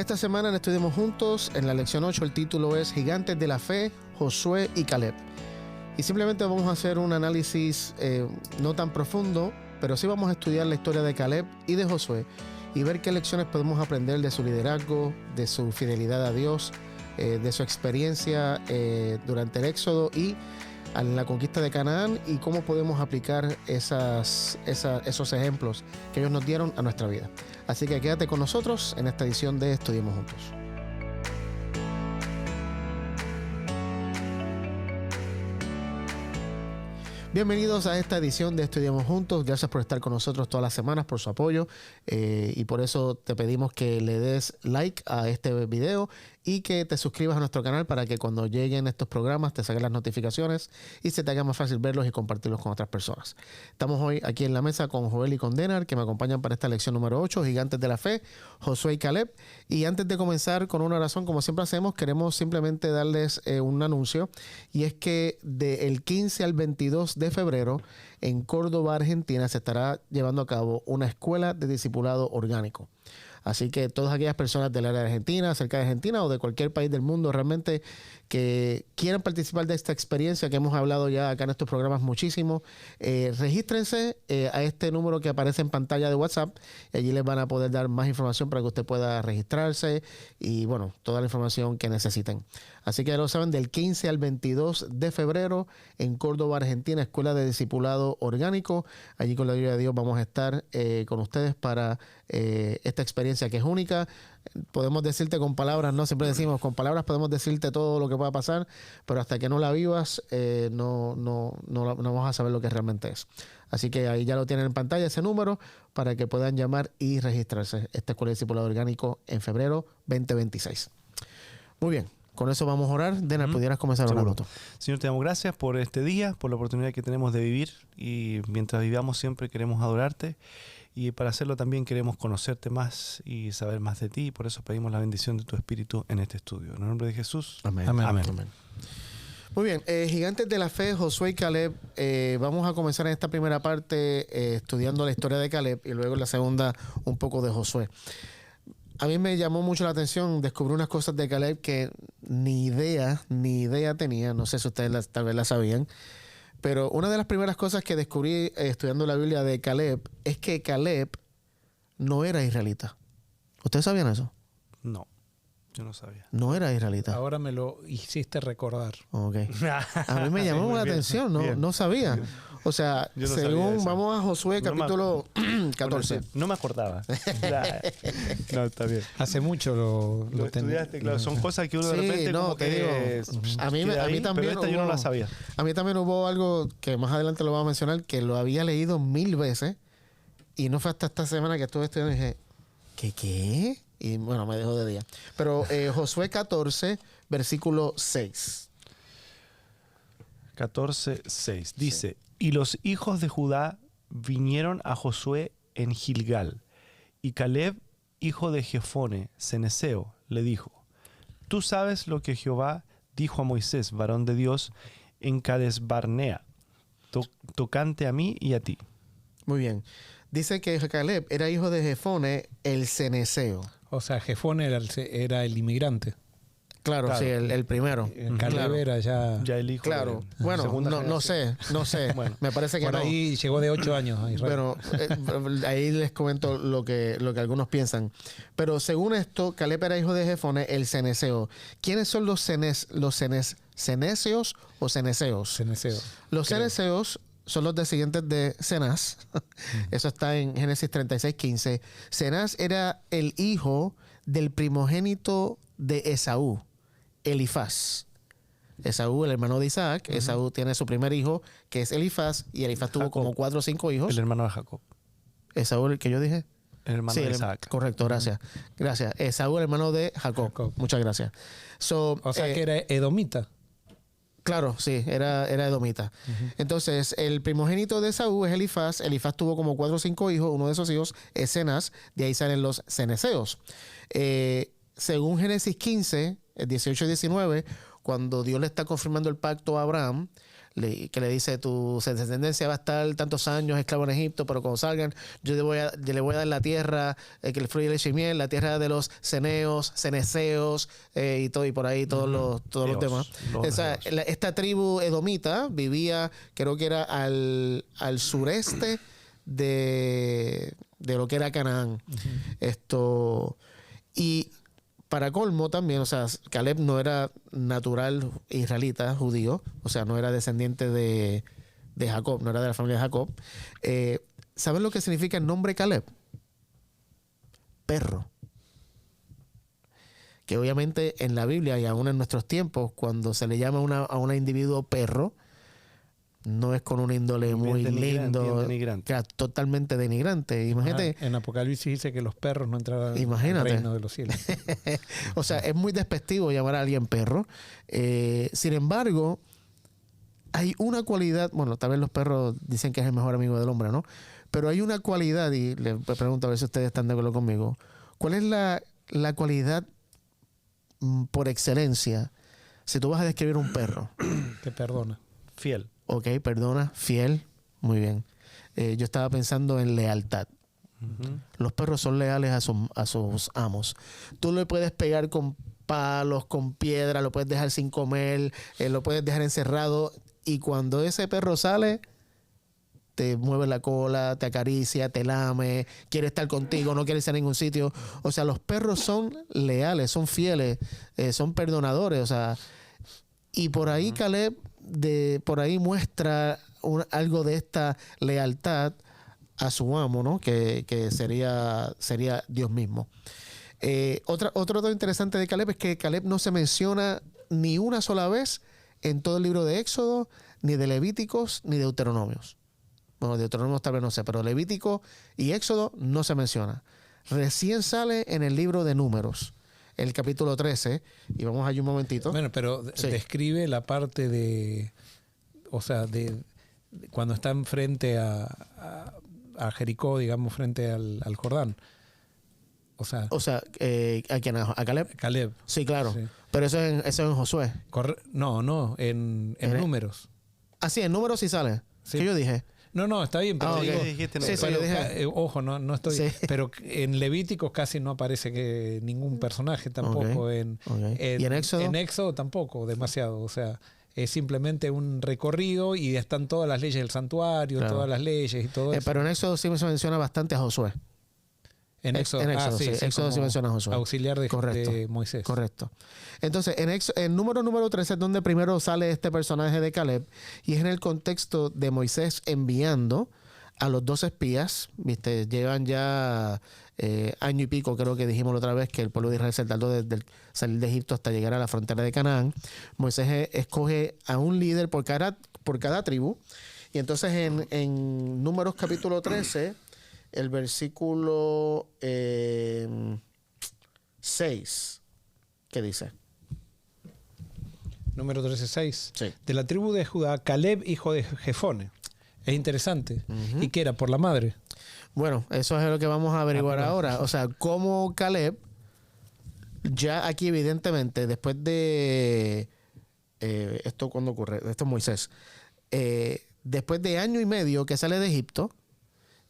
Esta semana Estudiemos Juntos, en la lección 8, el título es Gigantes de la Fe, Josué y Caleb. Y simplemente vamos a hacer un análisis no tan profundo, pero sí vamos a estudiar la historia de Caleb y de Josué y ver qué lecciones podemos aprender de su liderazgo, de su fidelidad a Dios, de su experiencia durante el Éxodo y en la conquista de Canaán, y cómo podemos aplicar esos ejemplos que ellos nos dieron a nuestra vida. Así que quédate con nosotros en esta edición de Estudiemos Juntos. Bienvenidos a esta edición de Estudiemos Juntos. Gracias por estar con nosotros todas las semanas, por su apoyo, y por eso te pedimos que le des like a este video y que te suscribas a nuestro canal para que cuando lleguen estos programas te salgan las notificaciones y se te haga más fácil verlos y compartirlos con otras personas. Estamos hoy aquí en la mesa con Joel y con Denar, que me acompañan para esta lección número 8, Gigantes de la Fe, Josué y Caleb. Y antes de comenzar con una oración, como siempre hacemos, queremos simplemente darles un anuncio, y es que del 15 al 22 de febrero en Córdoba, Argentina, se estará llevando a cabo una escuela de discipulado orgánico. Así que todas aquellas personas del área de Argentina, cerca de Argentina o de cualquier país del mundo realmente que quieran participar de esta experiencia que hemos hablado ya acá en estos programas muchísimo, regístrense a este número que aparece en pantalla de WhatsApp, y allí les van a poder dar más información para que usted pueda registrarse y bueno, toda la información que necesiten. Así que ya lo saben, del 15 al 22 de febrero en Córdoba, Argentina, Escuela de Discipulado Orgánico. Allí con la ayuda de Dios vamos a estar con ustedes para esta experiencia que es única. Podemos decirte con palabras, no siempre decimos con palabras, podemos decirte todo lo que pueda pasar, pero hasta que no la vivas no vas a saber lo que realmente es. Así que ahí ya lo tienen en pantalla ese número para que puedan llamar y registrarse. Esta Escuela de Discipulado Orgánico en febrero 2026. Muy bien. Con eso vamos a orar. Denar, ¿pudieras comenzar orando tú? Señor, te damos gracias por este día, por la oportunidad que tenemos de vivir, y mientras vivamos siempre queremos adorarte, y para hacerlo también queremos conocerte más y saber más de ti, y por eso pedimos la bendición de tu Espíritu en este estudio. En el nombre de Jesús. Amén. Amén. Amén. Amén. Muy bien, Gigantes de la Fe, Josué y Caleb. Vamos a comenzar en esta primera parte estudiando la historia de Caleb y luego en la segunda un poco de Josué. A mí me llamó mucho la atención, descubrí unas cosas de Caleb que ni idea tenía. No sé si ustedes tal vez las sabían. Pero una de las primeras cosas que descubrí estudiando la Biblia de Caleb es que Caleb no era israelita. ¿Ustedes sabían eso? No, yo no sabía. No era israelita. Ahora me lo hiciste recordar. Ok. A mí me llamó la atención, no sabía. O sea, Yo no según sabía eso. vamos a Josué capítulo 14. No me acordaba. No, está bien. Hace mucho Lo estudiaste, claro. Son cosas que uno de Sí, repente no, como te que digo, a mí también pero esta yo no la sabía. A mí también hubo algo que más adelante lo voy a mencionar, que lo había leído 1000 veces y no fue hasta esta semana que estuve estudiando y dije, ¿qué? Y bueno, me dejó de día. Pero Josué 14, versículo 6. 14:6 dice: Y los hijos de Judá vinieron a Josué en Gilgal, y Caleb, hijo de Jefone, ceneseo, le dijo: Tú sabes lo que Jehová dijo a Moisés, varón de Dios, en Cades Barnea, tocante a mí y a ti. Muy bien. Dice que Caleb era hijo de Jefone, el ceneseo. O sea, Jefón era el inmigrante. Claro, sí, el primero. Caleb Claro. era ya Ya el hijo Claro. de Bueno, segunda no sé. Bueno, Me parece que por no. ahí llegó de 8 años a Israel. Pero ahí les comento lo que algunos piensan. Pero según esto, Caleb era hijo de Jefone, el ceneseo. ¿Quiénes son los ceneceos o ceneseos? Ceneseo. Los creo. ceneseos son los descendientes de Cenaz. Eso está en Génesis 36:15. Cenaz era el hijo del primogénito de Esaú, Elifaz. Esaú, el hermano de Isaac. Esaú tiene su primer hijo, que es Elifaz, y Elifaz tuvo como 4 o 5 hijos. el hermano de Jacob. Esaú, el que yo dije. El hermano de Isaac. Correcto, gracias. Gracias. Esaú, el hermano de Jacob. Muchas gracias. O sea que era edomita. Claro, sí, era edomita. Entonces, el primogénito de Esaú es Elifaz. Elifaz tuvo como 4 o 5 hijos. Uno de esos hijos es Cenaz. De ahí salen los ceneseos. Según Génesis 15, 18 y 19, cuando Dios le está confirmando el pacto a Abraham, que le dice, tu descendencia va a estar tantos años esclavo en Egipto, pero cuando salgan, yo le voy a dar la tierra, que el fluye leche y miel, la tierra de los ceneos, ceneseos, y todo, y por ahí todos los demás. Esta tribu edomita vivía, creo que era al sureste de lo que era Canaán. Y para colmo también, o sea, Caleb no era natural israelita, judío, o sea, no era descendiente de Jacob, no era de la familia de Jacob. ¿Saben lo que significa el nombre Caleb? Perro. Que obviamente en la Biblia y aún en nuestros tiempos, cuando se le llama a un individuo perro, no es con un índole muy lindo, totalmente denigrante. Imagínate. En Apocalipsis dice que los perros no entrarán al reino de los cielos. O sea, es muy despectivo llamar a alguien perro. Sin embargo, hay una cualidad, bueno, tal vez los perros dicen que es el mejor amigo del hombre, ¿no? Pero hay una cualidad, y les pregunto a ver si ustedes están de acuerdo conmigo. ¿Cuál es la cualidad por excelencia si tú vas a describir un perro? Te perdona. Fiel. Ok, perdona, fiel, muy bien. Yo estaba pensando en lealtad. Los perros son leales a sus amos. Tú le puedes pegar con palos, con piedra, lo puedes dejar sin comer, lo puedes dejar encerrado, y cuando ese perro sale, te mueve la cola, te acaricia, te lame, quiere estar contigo, no quiere irse a ningún sitio. O sea, los perros son leales, son fieles, son perdonadores. O sea, y por ahí Caleb por ahí muestra algo de esta lealtad a su amo, ¿no? Que sería Dios mismo. Otro dato interesante de Caleb es que Caleb no se menciona ni una sola vez en todo el libro de Éxodo, ni de Levíticos, ni de Deuteronomios. Bueno, Deuteronomios tal vez no sé, pero Levítico y Éxodo no se menciona. Recién sale en el libro de Números, el capítulo 13, y vamos allí un momentito. Bueno, pero describe la parte de, o sea, de cuando están frente a Jericó, digamos, frente al Jordán. O sea, ¿a quién? ¿A Caleb? Caleb. Sí, claro. Sí. Pero eso es en Josué. No, en Números. Ah, sí, en Números sí sale. Sí. ¿Qué yo dije? No, está bien, pero digo, yo dije, ojo, no estoy. Sí. Pero en Levíticos casi no aparece ningún personaje tampoco. ¿Y en Éxodo? En Éxodo tampoco, demasiado. O sea, es simplemente un recorrido y están todas las leyes del santuario, claro, todas las leyes y todo eso. Pero en Éxodo sí se menciona bastante a Josué. En Éxodo, sí, Éxodo sí menciona a Josué. Auxiliar de Moisés. Correcto. Entonces, en número 13 es donde primero sale este personaje de Caleb, y es en el contexto de Moisés enviando a los 2 espías. ¿Viste? Llevan ya año y pico, creo que dijimos la otra vez, que el pueblo de Israel se tardó desde salir de Egipto hasta llegar a la frontera de Canaán. Moisés escoge a un líder por cada tribu, y entonces en Números capítulo 13... el versículo 6, ¿qué dice? Número 13:6. Sí. De la tribu de Judá, Caleb, hijo de Jefone. Es interesante. ¿Y qué era? ¿Por la madre? Bueno, eso es lo que vamos a averiguar ahora. O sea, cómo Caleb, ya aquí evidentemente, después de... ¿esto cuándo ocurre? Esto es Moisés. Después de año y medio que sale de Egipto,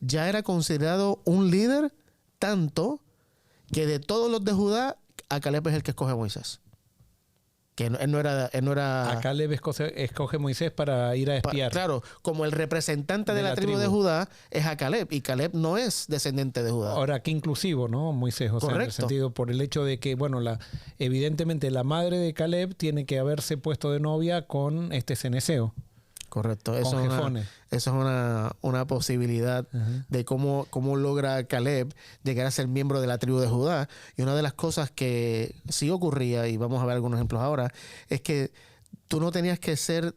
ya era considerado un líder, tanto que de todos los de Judá, a Caleb es el que escoge a Moisés. Que él no era... A Caleb escoge Moisés para ir a espiar. Claro, como el representante de la tribu de Judá es a Caleb, y Caleb no es descendiente de Judá. Ahora, qué inclusivo, ¿no? Moisés, Correcto. Sea, en el sentido, por el hecho de que, bueno, evidentemente la madre de Caleb tiene que haberse puesto de novia con este ceneseo. Correcto. Eso es una posibilidad de cómo logra Caleb llegar a ser miembro de la tribu de Judá. Y una de las cosas que sí ocurría, y vamos a ver algunos ejemplos ahora, es que tú no tenías que ser,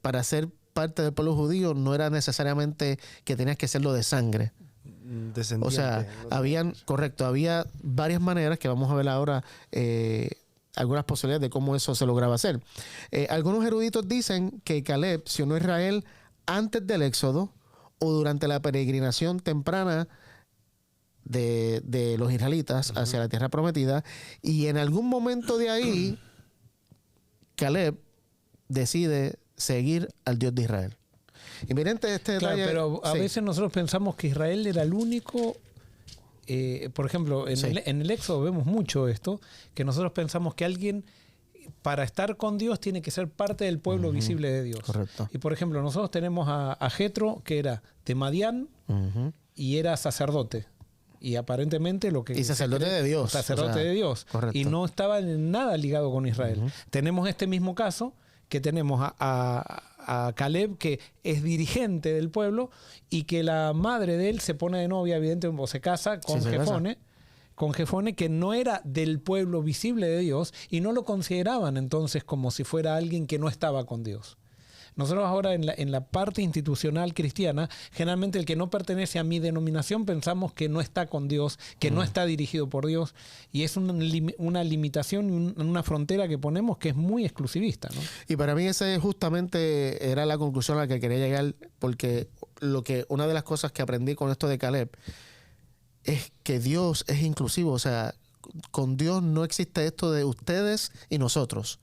para ser parte del pueblo judío, no era necesariamente que tenías que serlo de sangre. O sea, había varias maneras que vamos a ver ahora, algunas posibilidades de cómo eso se lograba hacer. Algunos eruditos dicen que Caleb se unió a Israel antes del Éxodo o durante la peregrinación temprana de los israelitas hacia la tierra prometida, y en algún momento de ahí Caleb decide seguir al Dios de Israel. Y miren este Claro, detalle. pero a sí. veces nosotros pensamos que Israel era el único. Por ejemplo, Sí. en el Éxodo vemos mucho esto, que nosotros pensamos que alguien, para estar con Dios, tiene que ser parte del pueblo visible de Dios. Correcto. Y por ejemplo, nosotros tenemos a Jetro, que era de Madián Ujú. y era sacerdote. Y aparentemente lo que... Y sacerdote de Dios. Sacerdote O sea, de Dios. correcto. Y no estaba en nada ligado con Israel. Tenemos este mismo caso, que tenemos a Caleb, que es dirigente del pueblo, y que la madre de él se pone de novia, evidentemente, o se casa con Sí, se casa. Jefone. Con Jefone, que no era del pueblo visible de Dios, y no lo consideraban entonces como si fuera alguien que no estaba con Dios. Nosotros ahora en la parte institucional cristiana, generalmente el que no pertenece a mi denominación pensamos que no está con Dios, que no está dirigido por Dios, y es una limitación y una frontera que ponemos que es muy exclusivista, ¿no? Y para mí ese justamente era la conclusión a la que quería llegar, porque una de las cosas que aprendí con esto de Caleb es que Dios es inclusivo. O sea, con Dios no existe esto de ustedes y nosotros.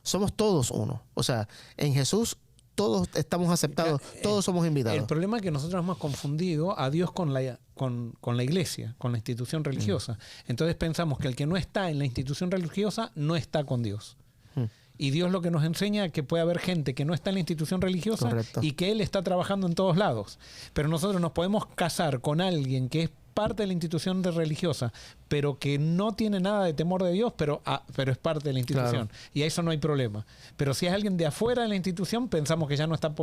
Somos todos uno. O sea, en Jesús todos estamos aceptados, todos somos invitados. El problema es que nosotros hemos confundido a Dios con la iglesia, con la institución religiosa. Entonces pensamos que el que no está en la institución religiosa no está con Dios. Y Dios lo que nos enseña es que puede haber gente que no está en la institución religiosa. Correcto. Y que Él está trabajando en todos lados. Pero nosotros nos podemos casar con alguien que es parte de la institución religiosa, pero que no tiene nada de temor de Dios, pero es parte de la institución. Claro. Y a eso no hay problema. Pero si es alguien de afuera de la institución, pensamos que ya no está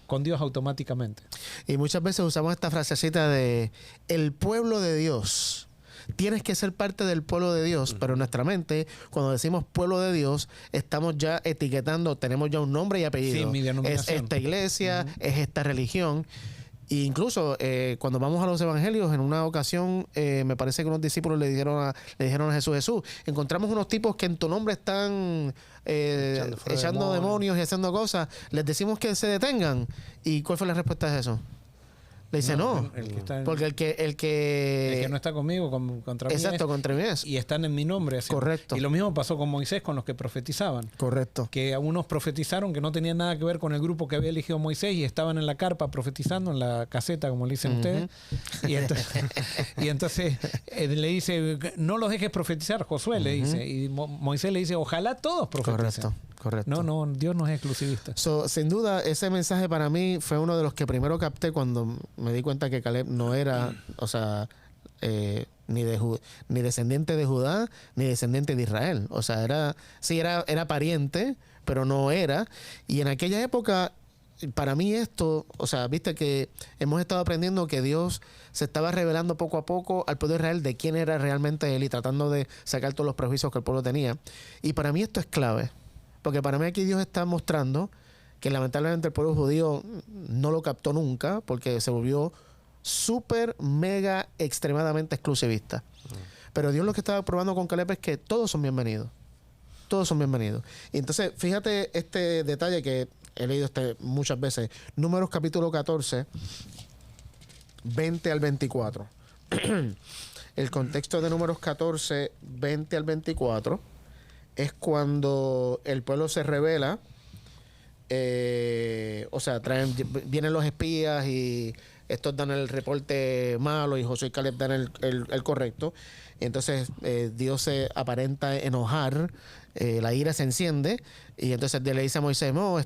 con Dios automáticamente. Y muchas veces usamos esta frasecita de el pueblo de Dios. Tienes que ser parte del pueblo de Dios, pero en nuestra mente, cuando decimos pueblo de Dios, estamos ya etiquetando, tenemos ya un nombre y apellido. Sí, mi Es denominación. esta iglesia, es esta religión. E incluso cuando vamos a los evangelios, en una ocasión me parece que unos discípulos le dijeron a Jesús, encontramos unos tipos que en tu nombre están echando demonios y haciendo cosas, les decimos que se detengan. ¿Y cuál fue la respuesta de Jesús? Le dice no, El que está porque el el que no está conmigo, contra mí exacto, es, contra mí es. y están en mi nombre. Así. Correcto. Y lo mismo pasó con Moisés, con los que profetizaban. Correcto. Que algunos profetizaron que no tenían nada que ver con el grupo que había elegido Moisés y estaban en la carpa profetizando, en la caseta, como le dicen ustedes. Y entonces le dice, no los dejes profetizar, Josué le dice. Y Moisés le dice, ojalá todos profeticen. Correcto. No, Dios no es exclusivista. Sin duda, ese mensaje para mí fue uno de los que primero capté cuando me di cuenta que Caleb no era, o sea, ni descendiente de Judá, ni descendiente de Israel. O sea, era pariente, pero no era. Y en aquella época, para mí esto, o sea, viste que hemos estado aprendiendo que Dios se estaba revelando poco a poco al pueblo de Israel de quién era realmente él y tratando de sacar todos los prejuicios que el pueblo tenía. Y para mí esto es clave. Porque para mí aquí Dios está mostrando que lamentablemente el pueblo judío no lo captó nunca porque se volvió súper, mega, extremadamente exclusivista. Pero Dios lo que estaba probando con Caleb es que todos son bienvenidos. Todos son bienvenidos. Y entonces, fíjate este detalle que he leído muchas veces. Números capítulo 14, 20 al 24. El contexto de Números 14, 20 al 24... es cuando el pueblo se rebela, o sea, vienen los espías y estos dan el reporte malo y Josué y Caleb dan el correcto. Y entonces Dios se aparenta enojar, la ira se enciende y entonces Dios le dice a Moisés, no,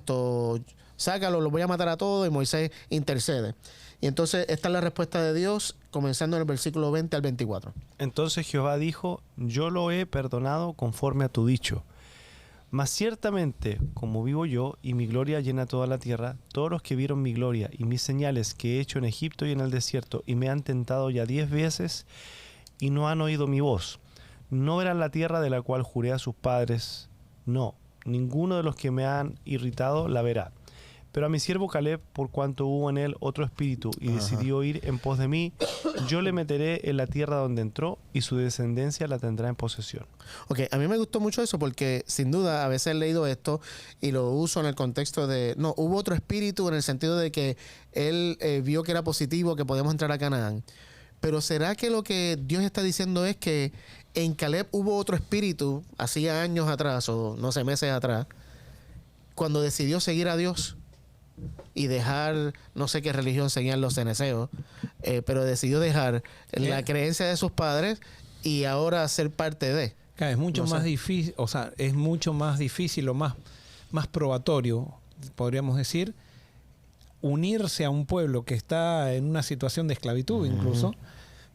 sácalo, los voy a matar a todos, y Moisés intercede. Y entonces esta es la respuesta de Dios, comenzando en el versículo 20 al 24. Entonces Jehová dijo, yo lo he perdonado conforme a tu dicho. Mas ciertamente, como vivo yo, y mi gloria llena toda la tierra, todos los que vieron mi gloria y mis señales que he hecho en Egipto y en el desierto, y me han tentado ya 10 veces, y no han oído mi voz, no verán la tierra de la cual juré a sus padres, no, ninguno de los que me han irritado la verá. Pero a mi siervo Caleb, por cuanto hubo en él otro espíritu y decidió ir en pos de mí, yo le meteré en la tierra donde entró y su descendencia la tendrá en posesión. Ok, a mí me gustó mucho eso porque sin duda a veces he leído esto y lo uso en el contexto de, no, hubo otro espíritu en el sentido de que él vio que era positivo, que podíamos entrar a Canaán. Pero ¿será que lo que Dios está diciendo es que en Caleb hubo otro espíritu hacía años atrás o no sé, meses atrás, cuando decidió seguir a Dios y dejar, no sé qué religión seguían los ceneseos, pero decidió dejar la creencia de sus padres y ahora ser parte de. Claro, es mucho No sé. más difícil, o sea, es mucho más difícil o más probatorio, podríamos decir, unirse a un pueblo que está en una situación de esclavitud incluso,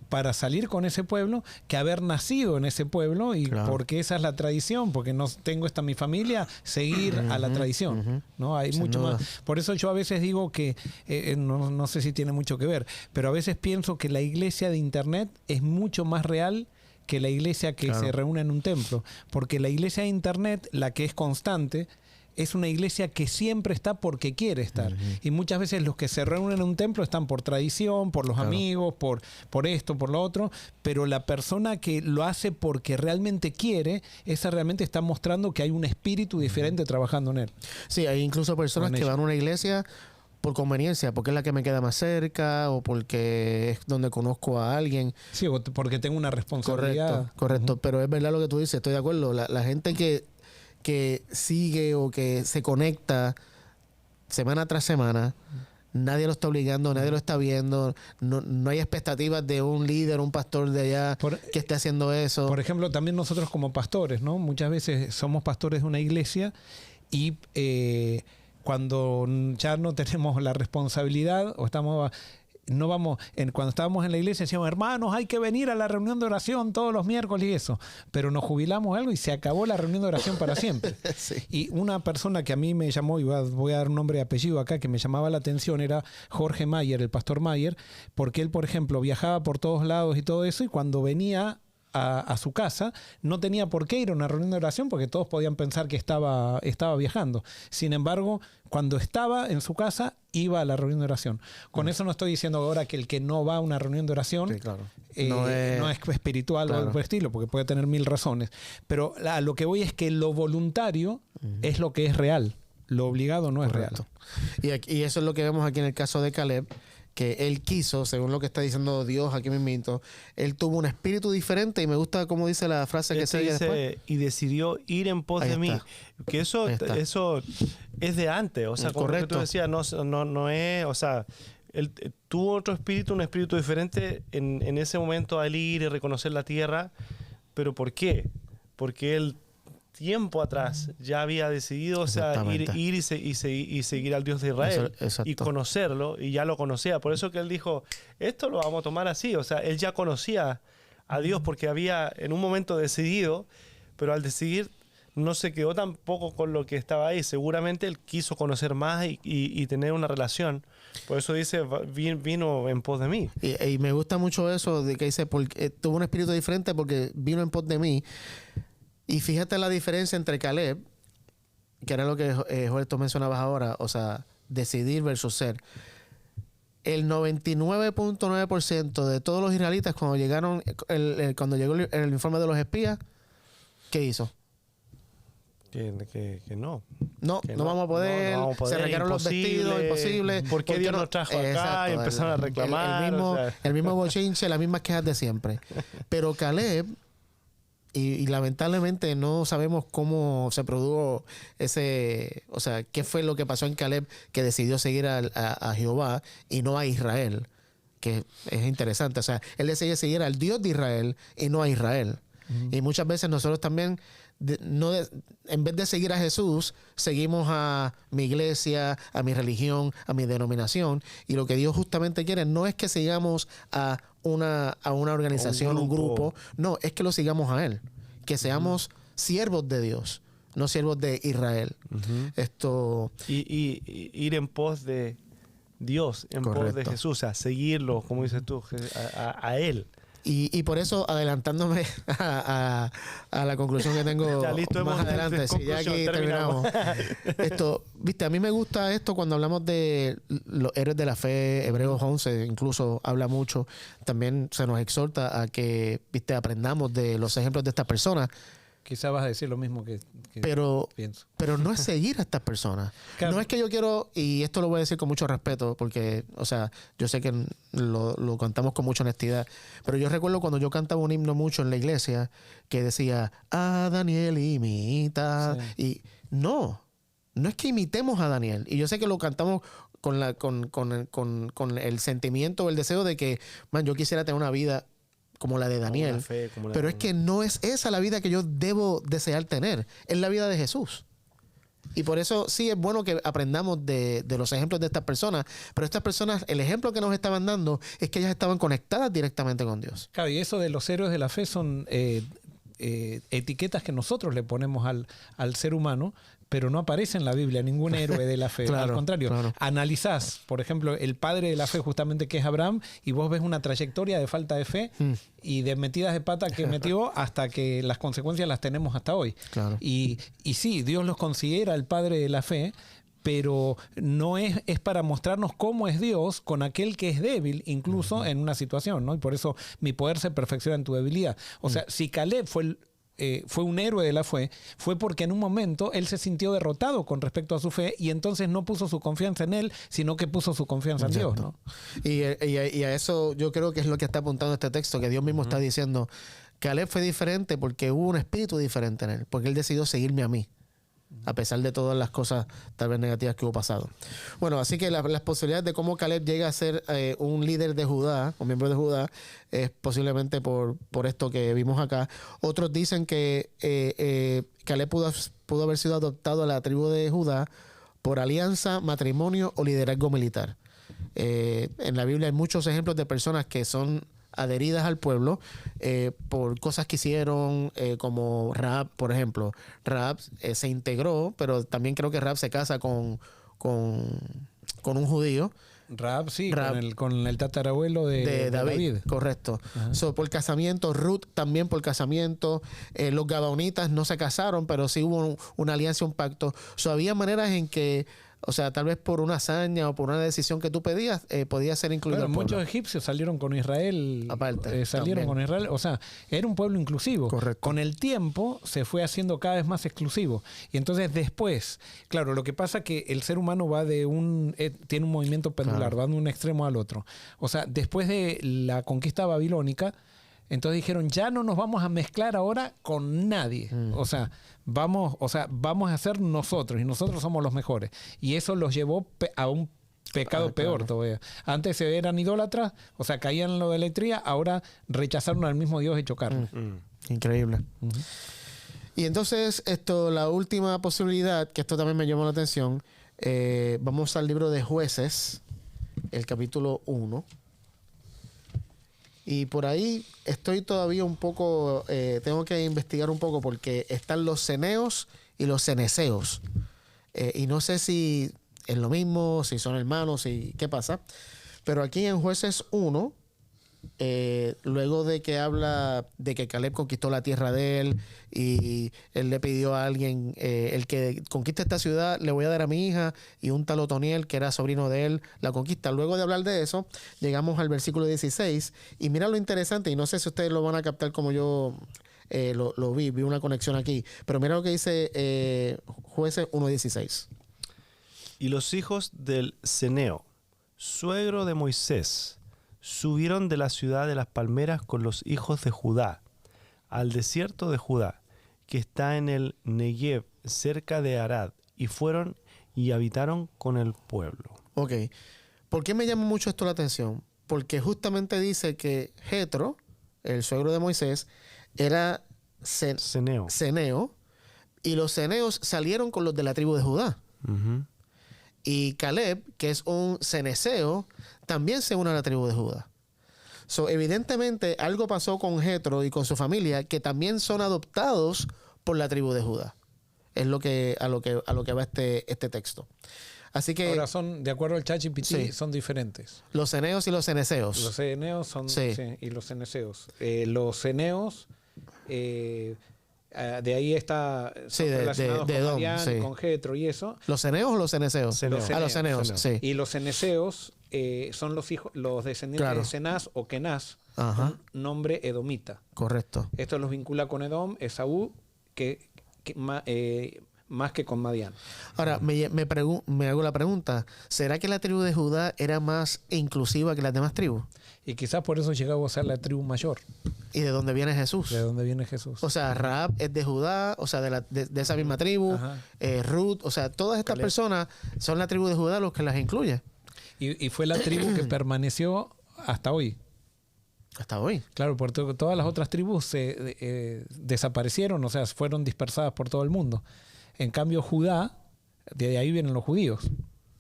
para salir con ese pueblo, que haber nacido en ese pueblo y Claro. porque esa es la tradición, porque no tengo esta mi familia, seguir a la tradición. ¿No? Hay Sin mucho duda. más. Por eso yo a veces digo que, no sé si tiene mucho que ver, pero a veces pienso que la iglesia de Internet es mucho más real que la iglesia que Claro. se reúne en un templo. Porque la iglesia de Internet, la que es constante, es una iglesia que siempre está porque quiere estar. Y muchas veces los que se reúnen en un templo están por tradición, por los Claro. amigos, por esto, por lo otro, pero la persona que lo hace porque realmente quiere, esa realmente está mostrando que hay un espíritu diferente trabajando en él. Sí, hay incluso personas Con que ella. van a una iglesia por conveniencia, porque es la que me queda más cerca o porque es donde conozco a alguien. Sí, porque tengo una responsabilidad. Correcto. Pero es verdad lo que tú dices, estoy de acuerdo. La gente que sigue o que se conecta semana tras semana, nadie lo está obligando, nadie lo está viendo, no hay expectativas de un líder, un pastor de allá que esté haciendo eso. Por ejemplo, también nosotros como pastores, ¿no? Muchas veces somos pastores de una iglesia y cuando ya no tenemos la responsabilidad o estamos... No vamos, cuando estábamos en la iglesia decíamos, hermanos, hay que venir a la reunión de oración todos los miércoles y eso. Pero nos jubilamos algo y se acabó la reunión de oración para siempre. Sí. Y una persona que a mí me llamó, y voy a dar un nombre y apellido acá, que me llamaba la atención, era Jorge Mayer, el pastor Mayer, porque él, por ejemplo, viajaba por todos lados y todo eso, y cuando venía a su casa, no tenía por qué ir a una reunión de oración porque todos podían pensar que estaba viajando. Sin embargo, cuando estaba en su casa, iba a la reunión de oración. Con eso no estoy diciendo ahora que el que no va a una reunión de oración Sí, claro. no es espiritual o algo por el estilo, porque puede tener mil razones. Pero a lo que voy es que lo voluntario es lo que es real. Lo obligado no es Correcto. real. Y eso es lo que vemos aquí en el caso de Caleb, que él quiso, según lo que está diciendo Dios aquí mismito, él tuvo un espíritu diferente y me gusta cómo dice la frase que se dice, después. y decidió ir en pos Ahí de mí. está. Que eso Ahí está. es de antes. O sea, como que Correcto. tú decías, no es, o sea, él tuvo otro espíritu, un espíritu diferente en ese momento al ir y reconocer la tierra. ¿Pero por qué? Porque él tiempo atrás ya había decidido, o sea, Exactamente. ir y seguir al Dios de Israel Exacto. y conocerlo, y ya lo conocía. Por eso que él dijo, esto lo vamos a tomar así. O sea, él ya conocía a Dios porque había en un momento decidido, pero al decidir no se quedó tampoco con lo que estaba ahí. Seguramente él quiso conocer más y tener una relación. Por eso dice, vino en pos de mí. Y me gusta mucho eso de que dice, porque, tuvo un espíritu diferente porque vino en pos de mí. Y fíjate la diferencia entre Caleb, que era lo que Joel, tú mencionabas ahora, o sea, decidir versus ser. El 99.9% de todos los israelitas cuando llegaron, cuando llegó el informe de los espías, ¿qué hizo? Que no. No, Que no vamos a poder, no vamos a poder, se arrancaron los vestidos, imposible. ¿Por qué Dios no? nos trajo acá? Exacto, Y empezaron a reclamar. El mismo, o sea. el mismo bochinche, las mismas quejas de siempre. Pero Caleb, y lamentablemente no sabemos cómo se produjo ese, o sea, qué fue lo que pasó en Caleb que decidió seguir a Jehová y no a Israel, que es interesante. O sea, él decidió seguir al Dios de Israel y no a Israel. Y muchas veces nosotros también, en vez de seguir a Jesús, seguimos a mi iglesia, a mi religión, a mi denominación. Y lo que Dios justamente quiere no es que sigamos a una organización, un grupo. No, es que lo sigamos a Él. Que seamos siervos de Dios, no siervos de Israel. Esto... Y ir en pos de Dios, en pos de Correcto. Jesús, o sea, seguirlo, como dices tú, a Él. Y por eso, adelantándome a la conclusión que tengo Ya, listo, más hemos- adelante, sí, ya conclusión, aquí terminamos. Esto, viste, a mí me gusta esto cuando hablamos de los héroes de la fe, Hebreos 11, incluso habla mucho. También se nos exhorta a que, viste, aprendamos de los ejemplos de estas personas, Quizás vas a decir lo mismo que pero pienso. no es seguir a estas personas. Claro. No es que yo quiero, y esto lo voy a decir con mucho respeto, porque, o sea, yo sé que lo cantamos con mucha honestidad, pero yo recuerdo cuando yo cantaba un himno mucho en la iglesia que decía, a Daniel imita, y no no es que imitemos a Daniel. Y yo sé que lo cantamos con el sentimiento o el deseo de que, man, yo quisiera tener una vida como la de Daniel. Una fe como la Pero de es que no es esa la vida que yo debo desear tener. Es la vida de Jesús. Y por eso sí es bueno que aprendamos de los ejemplos de estas personas. Pero estas personas, el ejemplo que nos estaban dando es que ellas estaban conectadas directamente con Dios. Claro, y eso de los héroes de la fe son etiquetas que nosotros le ponemos al ser humano, pero no aparece en la Biblia ningún héroe de la fe. Claro, al contrario, claro. analizás, por ejemplo, el padre de la fe justamente que es Abraham, y vos ves una trayectoria de falta de fe y de metidas de pata que metió hasta que las consecuencias las tenemos hasta hoy. Claro. Y sí, Dios los considera el padre de la fe, pero no es para mostrarnos cómo es Dios con aquel que es débil, incluso en una situación, ¿no? Y por eso mi poder se perfecciona en tu debilidad. O sea, si Caleb fue un héroe de la fe, fue porque en un momento él se sintió derrotado con respecto a su fe y entonces no puso su confianza en él, sino que puso su confianza en Dios, ¿no? Y a eso yo creo que es lo que está apuntando este texto, que Dios mismo está diciendo, Caleb fue diferente porque hubo un espíritu diferente en él, porque él decidió seguirme a mí, a pesar de todas las cosas tal vez negativas que hubo pasado. Bueno, así que las posibilidades de cómo Caleb llega a ser un líder de Judá, o miembro de Judá, es posiblemente por esto que vimos acá. Otros dicen que Caleb pudo haber sido adoptado a la tribu de Judá por alianza, matrimonio o liderazgo militar. En la Biblia hay muchos ejemplos de personas que son adheridas al pueblo por cosas que hicieron, como Rahab, por ejemplo. Rahab se integró, pero también creo que Rahab se casa con un judío. Rahab, sí, Rahab, con el tatarabuelo de David. Correcto. So, por casamiento, Ruth también por casamiento. Los gabaonitas no se casaron, pero sí hubo una alianza, un pacto. So, había maneras en que, o sea, tal vez por una hazaña o por una decisión que tú pedías, podía ser incluido Claro, el pueblo. muchos egipcios salieron con Israel. Aparte, salieron también. con Israel. O sea, era un pueblo inclusivo. Correcto. Con el tiempo se fue haciendo cada vez más exclusivo. Y entonces después, claro, lo que pasa es que el ser humano va tiene un movimiento pendular, Claro. va de un extremo al otro. O sea, después de la conquista babilónica, entonces dijeron, ya no nos vamos a mezclar ahora con nadie. O sea, vamos a ser nosotros y nosotros somos los mejores. Y eso los llevó a un pecado peor todavía. Antes eran idólatras, o sea, caían en la idolatría, ahora rechazaron al mismo Dios hecho carne. Increíble. Y entonces, la última posibilidad, que esto también me llamó la atención, vamos al libro de Jueces, el capítulo 1. Y por ahí estoy todavía un poco, tengo que investigar un poco porque están los ceneos y los ceneseos. Y no sé si es lo mismo, si son hermanos, y qué pasa. Pero aquí en Jueces 1, luego de que habla de que Caleb conquistó la tierra de él y él le pidió a alguien, el que conquiste esta ciudad le voy a dar a mi hija, y un tal Otoniel que era sobrino de él la conquista. Luego de hablar de eso, llegamos al versículo 16 y mira lo interesante, y no sé si ustedes lo van a captar como yo lo vi una conexión aquí, pero mira lo que dice Jueces 1:16. Y los hijos del Ceneo, suegro de Moisés, subieron de la ciudad de las palmeras con los hijos de Judá, al desierto de Judá, que está en el Negev, cerca de Arad, y fueron y habitaron con el pueblo. Ok. ¿Por qué me llama mucho esto la atención? Porque justamente dice que Jetro, el suegro de Moisés, era Ceneo. ceneo, y los ceneos salieron con los de la tribu de Judá. Ujú. Y Caleb, que es un ceneseo, también se une a la tribu de Judá. So, evidentemente, algo pasó con Jetro y con su familia, que también son adoptados por la tribu de Judá. Es a lo que va este texto. Así que Ahora son, de acuerdo al ChatGPT, Sí. son diferentes. los ceneos y los ceneseos. Los ceneos son Sí. sí, y los ceneseos. Los ceneos, de ahí está Sí, son de relacionados con Edom, Madián, sí. con Jetro y eso. ¿Los ceneos o los ceneseos? Ceneos. Los ceneos, Ceneos. sí. Y los ceneseos son los descendientes Claro. de Cenaz o Kenaz, Ajá. un nombre edomita. Correcto. Esto los vincula con Edom, Esaú, que más que con Madián. Ahora, me hago la pregunta, ¿será que la tribu de Judá era más inclusiva que las demás tribus? Y quizás por eso llegó a ser la tribu mayor, ¿Y de dónde viene Jesús? de donde viene Jesús. O sea, Rahab es de Judá, o sea, de esa misma tribu. Ajá. Ruth, o sea, todas estas Caleb. personas son la tribu de Judá los que las incluye Y fue la tribu que permaneció hasta hoy. hasta hoy. Claro, porque todas las otras tribus se desaparecieron, o sea, fueron dispersadas por todo el mundo. En cambio, Judá, de ahí vienen los judíos.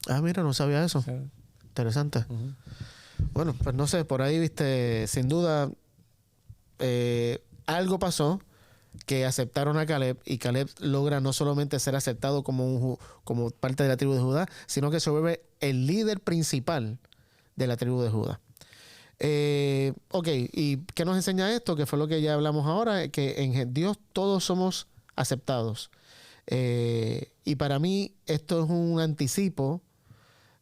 Ah, mira, no sabía eso. O sea, Interesante. ujú. Bueno, pues no sé, por ahí, viste, sin duda, algo pasó que aceptaron a Caleb y Caleb logra no solamente ser aceptado como parte de la tribu de Judá, sino que se vuelve el líder principal de la tribu de Judá. Ok, ¿y qué nos enseña esto? Que fue lo que ya hablamos ahora, que en Dios todos somos aceptados. Y para mí esto es un anticipo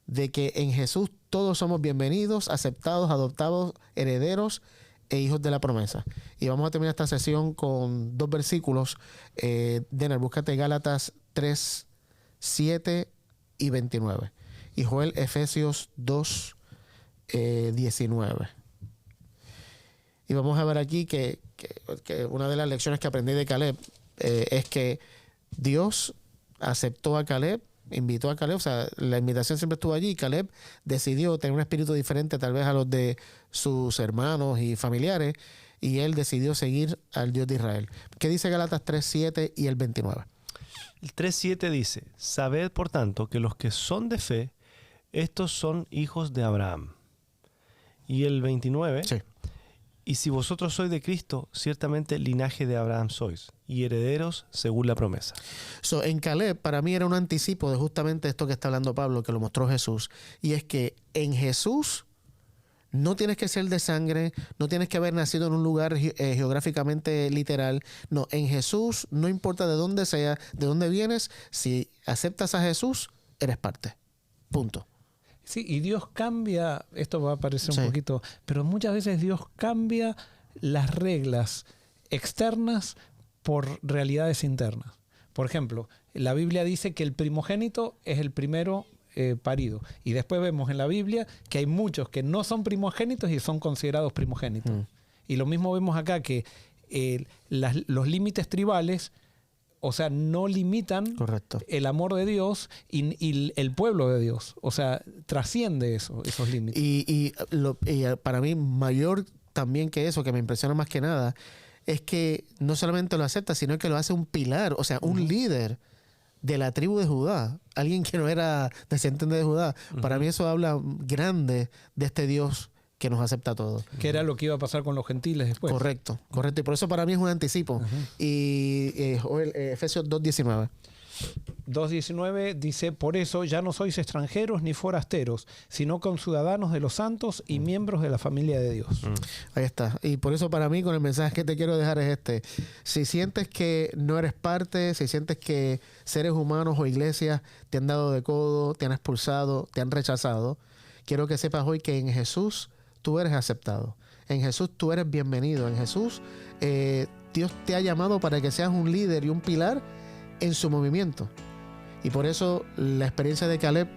de que en Jesús todos somos bienvenidos, aceptados, adoptados, herederos e hijos de la promesa. Y vamos a terminar esta sesión con 2 versículos. Denner, búscate Gálatas 3, 7 y 29. Y Joel, Efesios 2, 19. Y vamos a ver aquí que una de las lecciones que aprendí de Caleb es que Dios aceptó a Caleb, invitó a Caleb, o sea, la invitación siempre estuvo allí y Caleb decidió tener un espíritu diferente tal vez a los de sus hermanos y familiares y él decidió seguir al Dios de Israel. ¿Qué dice Gálatas 3:7 y el 29? El 3:7 dice, sabed por tanto que los que son de fe, estos son hijos de Abraham. Y el 29, Sí. y si vosotros sois de Cristo, ciertamente linaje de Abraham sois, y herederos según la promesa. So, en Caleb, para mí era un anticipo de justamente esto que está hablando Pablo, que lo mostró Jesús. Y es que en Jesús no tienes que ser de sangre, no tienes que haber nacido en un lugar geográficamente literal. No, en Jesús, no importa de dónde sea, de dónde vienes, si aceptas a Jesús, eres parte. Punto. Sí, y Dios cambia, esto va a parecer Sí. un poquito, pero muchas veces Dios cambia las reglas externas por realidades internas. Por ejemplo, la Biblia dice que el primogénito es el primero parido. Y después vemos en la Biblia que hay muchos que no son primogénitos y son considerados primogénitos. Y lo mismo vemos acá, que los límites tribales, o sea, no limitan Correcto. el amor de Dios y el pueblo de Dios. O sea, trasciende esos límites. Y para mí, mayor también que eso, que me impresiona más que nada, es que no solamente lo acepta, sino que lo hace un pilar, o sea, un líder de la tribu de Judá, alguien que no era descendiente de Judá. Para mí eso habla grande de este Dios que nos acepta a todos. Que era lo que iba a pasar con los gentiles después. Correcto, correcto. Y por eso para mí es un anticipo. Y Efesios 2:19. 2:19 dice, por eso ya no sois extranjeros ni forasteros, sino conciudadanos de los santos y miembros de la familia de Dios. Ahí está. Y por eso para mí con el mensaje que te quiero dejar es este. Si sientes que no eres parte, si sientes que seres humanos o iglesias te han dado de codo, te han expulsado, te han rechazado, quiero que sepas hoy que en Jesús tú eres aceptado. En Jesús tú eres bienvenido. En Jesús Dios te ha llamado para que seas un líder y un pilar en su movimiento. Y por eso la experiencia de Caleb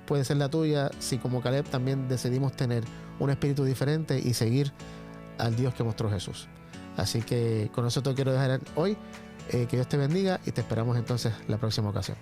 puede ser la tuya si como Caleb también decidimos tener un espíritu diferente y seguir al Dios que mostró Jesús. Así que con eso te quiero dejar hoy. Que Dios te bendiga y te esperamos entonces la próxima ocasión.